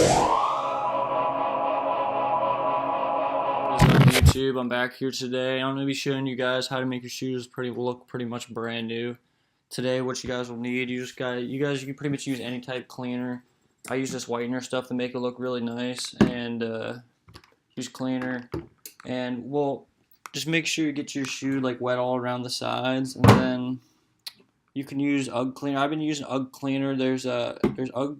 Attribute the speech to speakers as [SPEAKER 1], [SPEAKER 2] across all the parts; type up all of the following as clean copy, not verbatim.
[SPEAKER 1] What's up, YouTube? I'm back here today. I'm gonna be showing you guys how to make your shoes look pretty much brand new. Today, what you guys will need, you can pretty much use any type cleaner. I use this whitener stuff to make it look really nice, and use cleaner. And well, just make sure you get your shoe like wet all around the sides, and then you can use UGG cleaner. I've been using UGG cleaner. There's UGG.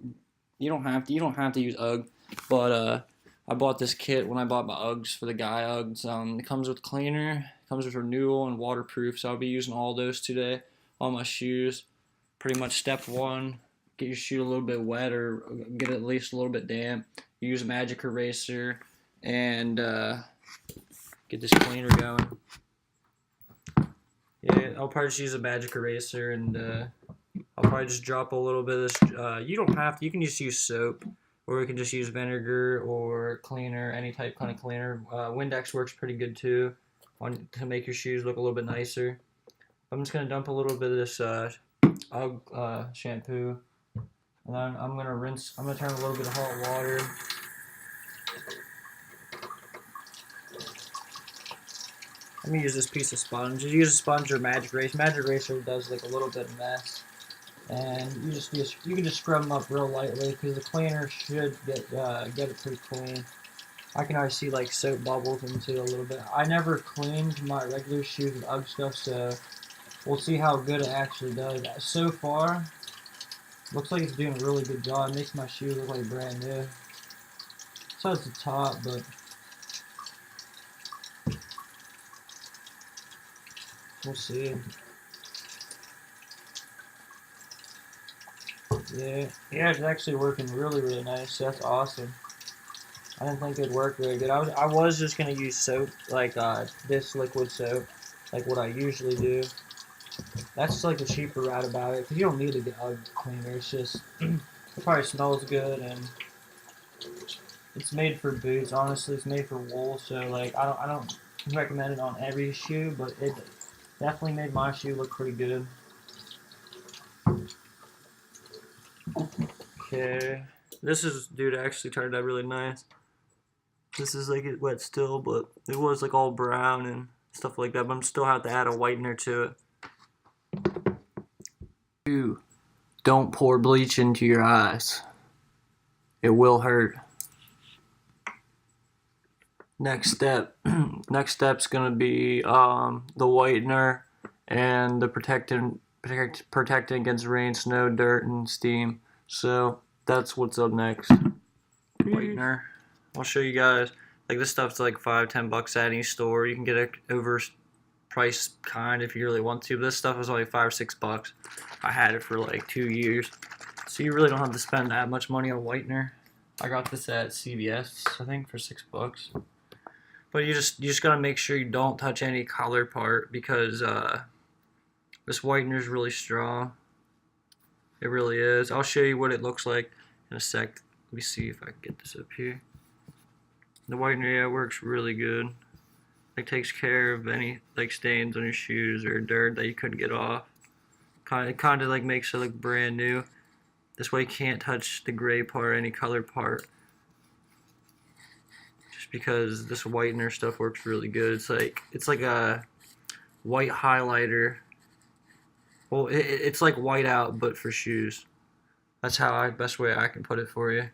[SPEAKER 1] You don't have to use UGG, but I bought this kit when I bought my Uggs for the guy Uggs. It comes with cleaner, comes with renewal, and waterproof. So I'll be using all those today on my shoes. Pretty much step one: get your shoe a little bit wet or get it at least a little bit damp. Use a magic eraser and get this cleaner going. Yeah, I'll probably just use a magic eraser, and I'll probably just drop a little bit of this. You don't have to. You can just use soap, or you can just use vinegar or cleaner, any type kind of cleaner. Windex works pretty good too, to make your shoes look a little bit nicer. I'm just gonna dump a little bit of this UGG shampoo, and then I'm gonna rinse. I'm gonna turn a little bit of hot water. Let me use this piece of sponge. Just use a sponge or magic eraser. Magic eraser does like a little bit of mess, and you can just scrub them up real lightly because the cleaner should get it pretty clean. I can already see like soap bubbles into a little bit. I never cleaned my regular shoes with UGG stuff, so we'll see how good it actually does. So far, looks like it's doing a really good job. It makes my shoes look like brand new. So it's the top, but we'll see. Yeah, it's actually working really nice. So that's awesome. I didn't think it'd work very good. I was just gonna use soap, like this liquid soap, like what I usually do. That's just like the cheaper route about it, because you don't need to get UGG cleaner. It's just it probably smells good, and it's made for boots. Honestly, it's made for wool, so like I don't recommend it on every shoe, but it definitely made my shoe look pretty good. Okay, dude, actually turned out really nice. This is like it wet still, but it was like all brown and stuff like that, but I'm still have to add a whitener to it. 2. Don't pour bleach into your eyes. It will hurt. Next step's gonna be the whitener and the protecting against rain, snow, dirt, and steam. So that's what's up next. Whitener. I'll show you guys. Like, this stuff's like $5-10 at any store. You can get it overpriced kind if you really want to. But this stuff was only $5 or $6. I had it for like 2 years. So you really don't have to spend that much money on whitener. I got this at CVS, I think, for $6. But you just gotta make sure you don't touch any collar part, because this whitener is really strong. It really is. I'll show you what it looks like in a sec. Let me see if I can get this up here. The whitener, yeah, works really good. It takes care of any like stains on your shoes or dirt that you couldn't get off. It kind of like makes it look brand new. This way you can't touch the gray part, any colored part. Just because this whitener stuff works really good. It's like a white highlighter. Well, it's like white out, but for shoes. That's best way I can put it for you.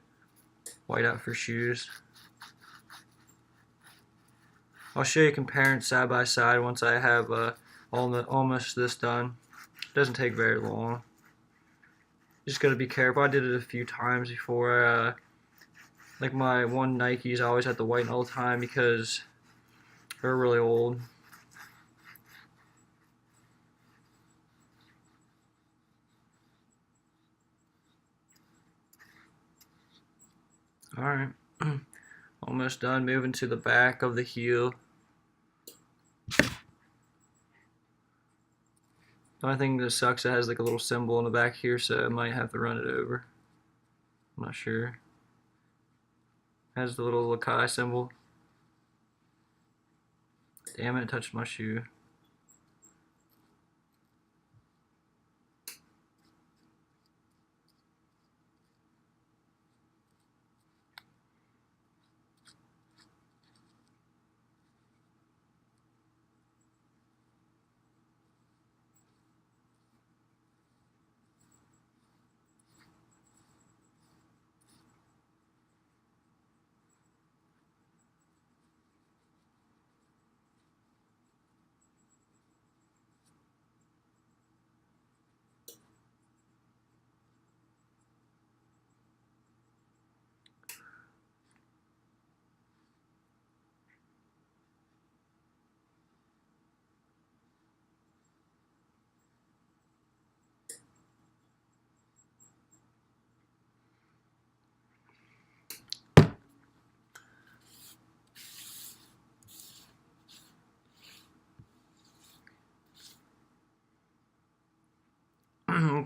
[SPEAKER 1] White out for shoes. I'll show you comparing side by side once I have almost this done. It doesn't take very long. Just gotta be careful. I did it a few times before. Like my one Nikes, I always had to whiten all the time because they're really old. Alright, almost done. Moving to the back of the heel. The only thing that sucks, it has like a little symbol in the back here, so I might have to run it over. I'm not sure. It has the little Lakai symbol. Damn it, it touched my shoe.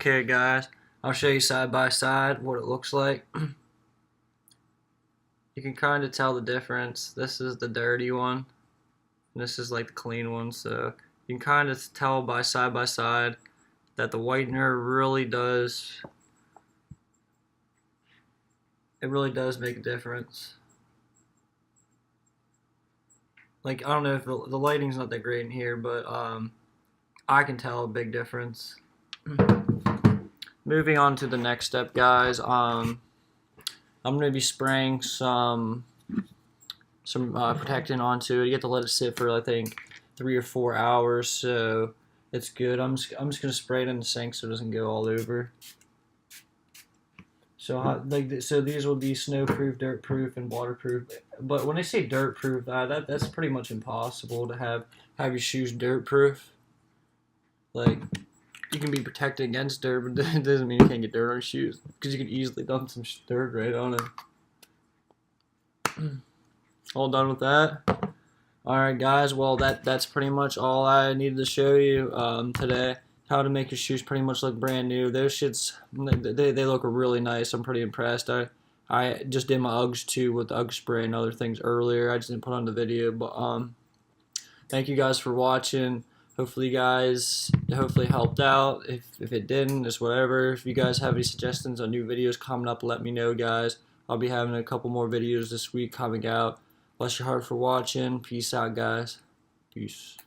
[SPEAKER 1] Okay guys, I'll show you side by side what it looks like. You can kind of tell the difference. This is the dirty one, and this is like the clean one, so you can kind of tell by side that the whitener really does make a difference. Like, I don't know if the lighting's not that great in here, but I can tell a big difference. Moving on to the next step, guys. I'm gonna be spraying some protectant onto it. You have to let it sit for, I think, 3 or 4 hours, so it's good. I'm just gonna spray it in the sink so it doesn't go all over. So so these will be snowproof, dirtproof, and waterproof. But when I say dirtproof, that's pretty much impossible to have your shoes dirtproof. Like, you can be protected against dirt, but it doesn't mean you can't get dirt on your shoes, because you can easily dump some dirt right on them. All done with that. Alright guys, well that's pretty much all I needed to show you today. How to make your shoes pretty much look brand new. Those shits, they look really nice. I'm pretty impressed. I just did my Uggs too with the Ugg spray and other things earlier. I just didn't put on the video, but thank you guys for watching. Hopefully you guys helped out. If it didn't, it's whatever. If you guys have any suggestions on new videos coming up, let me know, guys. I'll be having a couple more videos this week coming out. Bless your heart for watching. Peace out, guys. Peace.